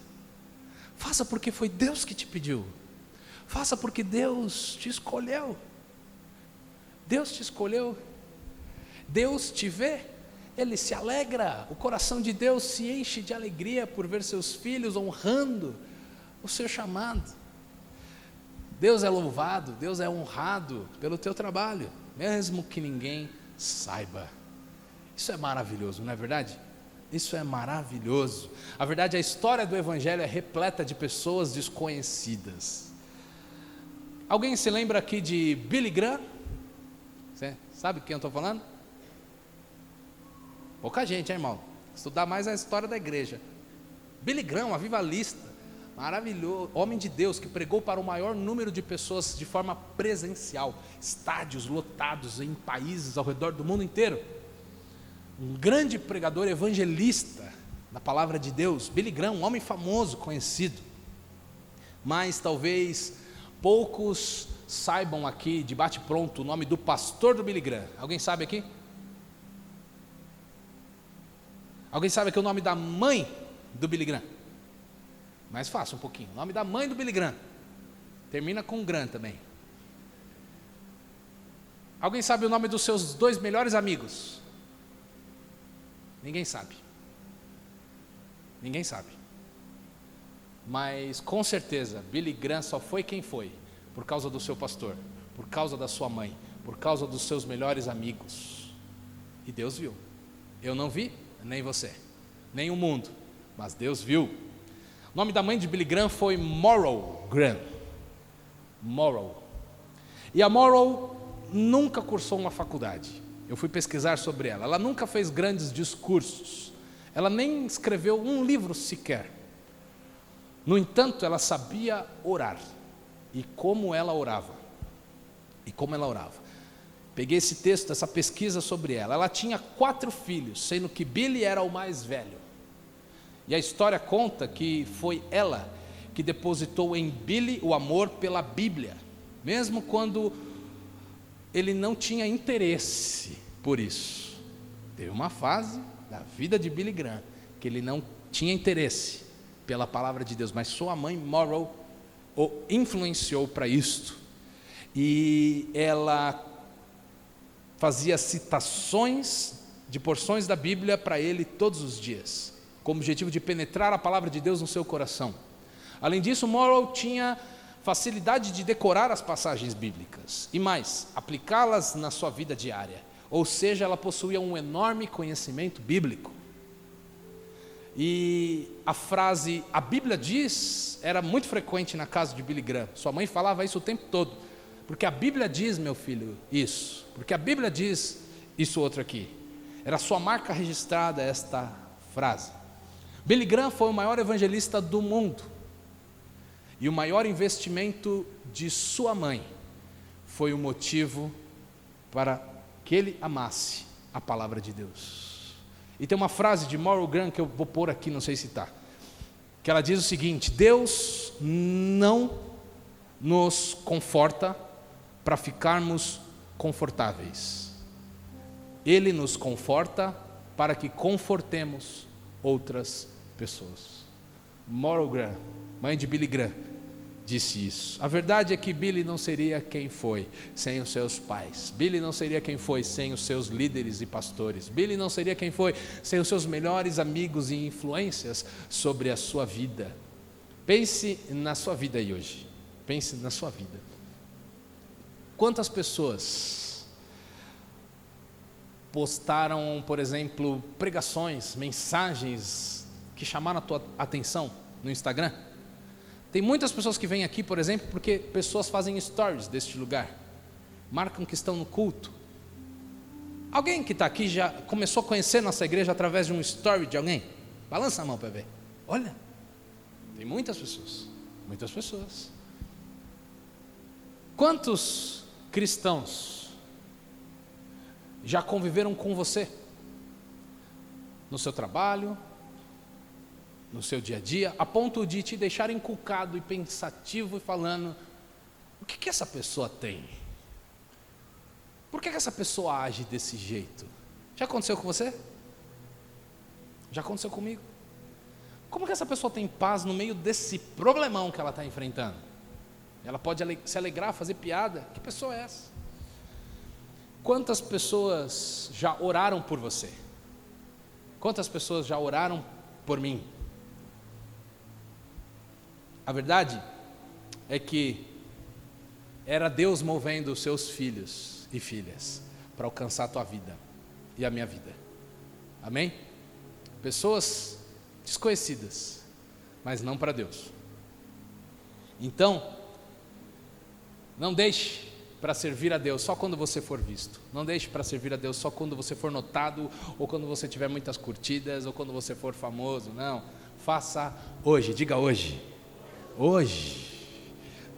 Faça porque foi Deus que te pediu. Faça porque Deus te escolheu. Deus te escolheu. Deus te vê. Ele se alegra. O coração de Deus se enche de alegria por ver seus filhos honrando o seu chamado. Deus é louvado, Deus é honrado pelo teu trabalho, mesmo que ninguém saiba. Isso é maravilhoso, não é verdade? Isso é maravilhoso. A verdade, a história do Evangelho é repleta de pessoas desconhecidas. Alguém se lembra aqui de Billy Graham? Você sabe quem eu estou falando? Pouca gente, hein, irmão? Estudar mais a história da igreja. Billy Graham, avivalista, maravilhoso, homem de Deus, que pregou para o maior número de pessoas de forma presencial, estádios lotados em países ao redor do mundo inteiro. Um grande pregador evangelista da palavra de Deus, Billy Graham, um homem famoso, conhecido. Mas talvez poucos saibam aqui, de bate-pronto, o nome do pastor do Billy Graham. Alguém sabe aqui? Alguém sabe aqui o nome da mãe do Billy Graham? Mais fácil um pouquinho. O nome da mãe do Billy Graham. Termina com Graham também. Alguém sabe o nome dos seus 2 melhores amigos? Ninguém sabe. Ninguém sabe. Mas com certeza Billy Graham só foi quem foi por causa do seu pastor, por causa da sua mãe, por causa dos seus melhores amigos. E Deus viu. Eu não vi, nem você, nem o mundo, mas Deus viu. O nome da mãe de Billy Graham foi Moral Graham. Moral. E a Moral nunca cursou uma faculdade. Eu fui pesquisar sobre ela. Ela nunca fez grandes discursos. Ela nem escreveu um livro sequer. No entanto, ela sabia orar. E como ela orava. E como ela orava. Peguei esse texto, essa pesquisa sobre ela. Ela tinha 4 filhos, sendo que Billy era o mais velho. E a história conta que foi ela que depositou em Billy o amor pela Bíblia, mesmo quando ele não tinha interesse por isso. Teve uma fase da vida de Billy Graham que ele não tinha interesse pela palavra de Deus, mas sua mãe Moral o influenciou para isto. E ela fazia citações de porções da Bíblia para ele todos os dias, com o objetivo de penetrar a palavra de Deus no seu coração. Além disso, Moral tinha facilidade de decorar as passagens bíblicas e mais, aplicá-las na sua vida diária. Ou seja, ela possuía um enorme conhecimento bíblico. E a frase, a Bíblia diz, era muito frequente na casa de Billy Graham. Sua mãe falava isso o tempo todo. Porque a Bíblia diz, meu filho, isso. Porque a Bíblia diz isso outro aqui. Era sua marca registrada esta frase. Billy Graham foi o maior evangelista do mundo. E o maior investimento de sua mãe foi o motivo para que ele amasse a palavra de Deus. E tem uma frase de Moral Graham que eu vou pôr aqui, não sei se está, que ela diz o seguinte: Deus não nos conforta para ficarmos confortáveis. Ele nos conforta para que confortemos outras pessoas. Moral Graham, mãe de Billy Graham, disse isso. A verdade é que Billy não seria quem foi sem os seus pais. Billy não seria quem foi sem os seus líderes e pastores. Billy não seria quem foi sem os seus melhores amigos e influências sobre a sua vida. Pense na sua vida aí hoje. Pense na sua vida. Quantas pessoas postaram, por exemplo, pregações, mensagens que chamaram a tua atenção no Instagram? Tem muitas pessoas que vêm aqui, por exemplo, porque pessoas fazem stories deste lugar, marcam que estão no culto. Alguém que está aqui já começou a conhecer nossa igreja através de um story de alguém? Balança a mão para ver. Olha, tem muitas pessoas, muitas pessoas. Quantos cristãos já conviveram com você? No seu trabalho, no seu dia a dia, a ponto de te deixar inculcado e pensativo e falando: o que essa pessoa tem? Por que essa pessoa age desse jeito? Já aconteceu com você? Já aconteceu comigo? Como que essa pessoa tem paz no meio desse problemão que ela está enfrentando? Ela pode se alegrar, fazer piada. Que pessoa é essa? Quantas pessoas já oraram por você? Quantas pessoas já oraram por mim? A verdade é que era Deus movendo os seus filhos e filhas para alcançar a tua vida e a minha vida. Amém? Pessoas desconhecidas, mas não para Deus. Então, não deixe para servir a Deus só quando você for visto. Não deixe para servir a Deus só quando você for notado, ou quando você tiver muitas curtidas, ou quando você for famoso. Não. faça hoje. Diga hoje. Hoje.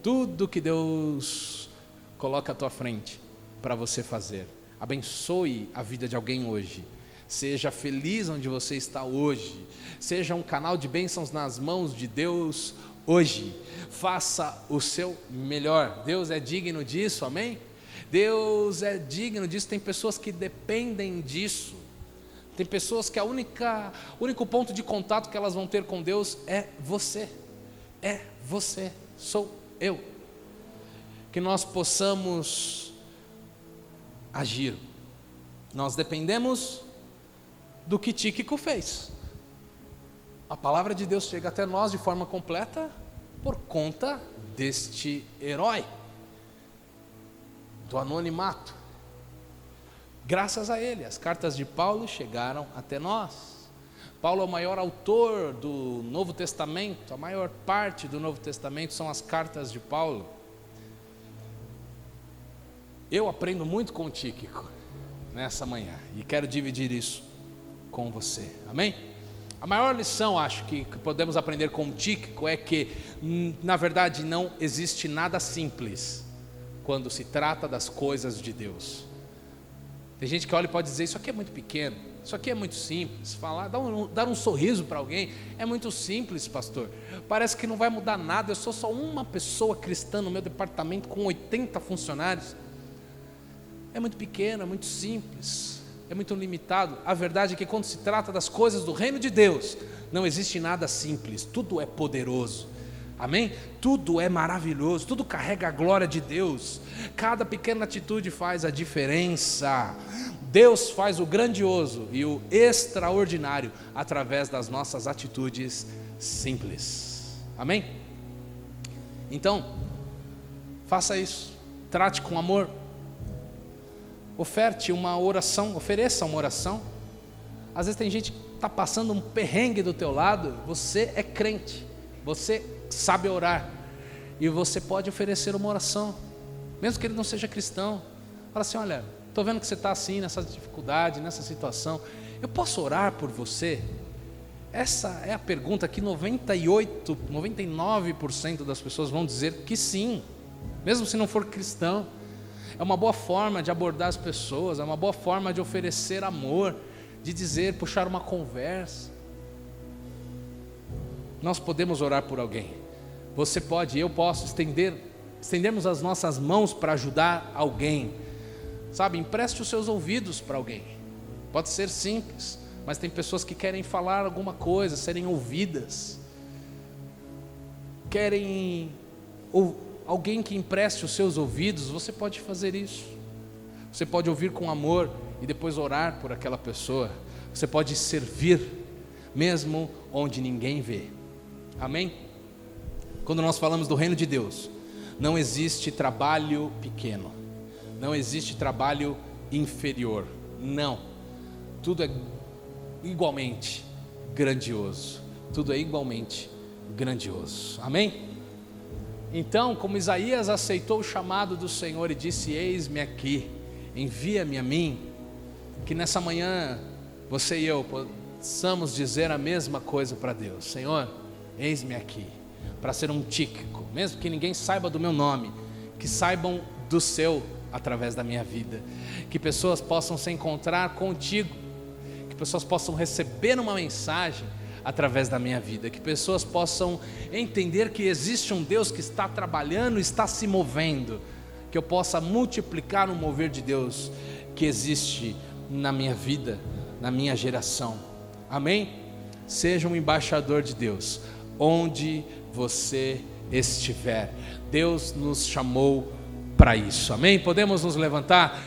Tudo que Deus coloca à tua frente para você fazer. Abençoe a vida de alguém hoje. Seja feliz onde você está hoje. Seja um canal de bênçãos nas mãos de Deus hoje. Faça o seu melhor. Deus é digno disso, amém? Deus é digno disso. Tem pessoas que dependem disso. Tem pessoas que o único ponto de contato que elas vão ter com Deus é você. É você, sou eu. Que nós possamos agir. Nós dependemos do que Tíquico fez. A palavra de Deus chega até nós de forma completa por conta deste herói do anonimato. Graças a ele, as cartas de Paulo chegaram até nós. Paulo é o maior autor do Novo Testamento, a maior parte do Novo Testamento são as cartas de Paulo. Eu aprendo muito com o Tíquico nessa manhã e quero dividir isso com você, amém? A maior lição, acho, que podemos aprender com o Tíquico é que, na verdade, não existe nada simples quando se trata das coisas de Deus. Tem gente que olha e pode dizer, isso aqui é muito pequeno, isso aqui é muito simples, dar um sorriso para alguém é muito simples, pastor, parece que não vai mudar nada, eu sou só uma pessoa cristã no meu departamento com 80 funcionários, é muito pequeno, é muito simples, é muito limitado. A verdade é que quando se trata das coisas do reino de Deus, não existe nada simples, tudo é poderoso, amém? Tudo é maravilhoso, tudo carrega a glória de Deus, cada pequena atitude faz a diferença. Deus faz o grandioso e o extraordinário através das nossas atitudes simples, amém? Então, faça isso, trate com amor, ofereça uma oração. Às vezes tem gente que está passando um perrengue do teu lado, você é crente, você sabe orar, e você pode oferecer uma oração, mesmo que ele não seja cristão. Fala assim, olha, estou vendo que você está assim, nessa dificuldade, nessa situação, eu posso orar por você? Essa é a pergunta que 99% das pessoas vão dizer que sim, mesmo se não for cristão. É uma boa forma de abordar as pessoas, é uma boa forma de oferecer amor, de dizer, puxar uma conversa. Nós podemos orar por alguém. Você pode, eu posso estendermos as nossas mãos para ajudar alguém. Sabe, empreste os seus ouvidos para alguém. Pode ser simples, mas tem pessoas que querem falar alguma coisa, serem ouvidas. Alguém que empreste os seus ouvidos, você pode fazer isso. Você pode ouvir com amor e depois orar por aquela pessoa. Você pode servir, mesmo onde ninguém vê. Amém? Quando nós falamos do reino de Deus, não existe trabalho pequeno, não existe trabalho inferior, não. Tudo é igualmente grandioso, tudo é igualmente grandioso. Amém? Então, como Isaías aceitou o chamado do Senhor e disse, eis-me aqui, envia-me a mim, que nessa manhã você e eu possamos dizer a mesma coisa para Deus. Senhor, eis-me aqui, para ser um Tíquico, mesmo que ninguém saiba do meu nome, que saibam do seu através da minha vida, que pessoas possam se encontrar contigo, que pessoas possam receber uma mensagem através da minha vida, que pessoas possam entender que existe um Deus que está trabalhando, está se movendo, que eu possa multiplicar o mover de Deus que existe na minha vida, na minha geração, amém? Seja um embaixador de Deus, onde você estiver, Deus nos chamou para isso, amém? Podemos nos levantar?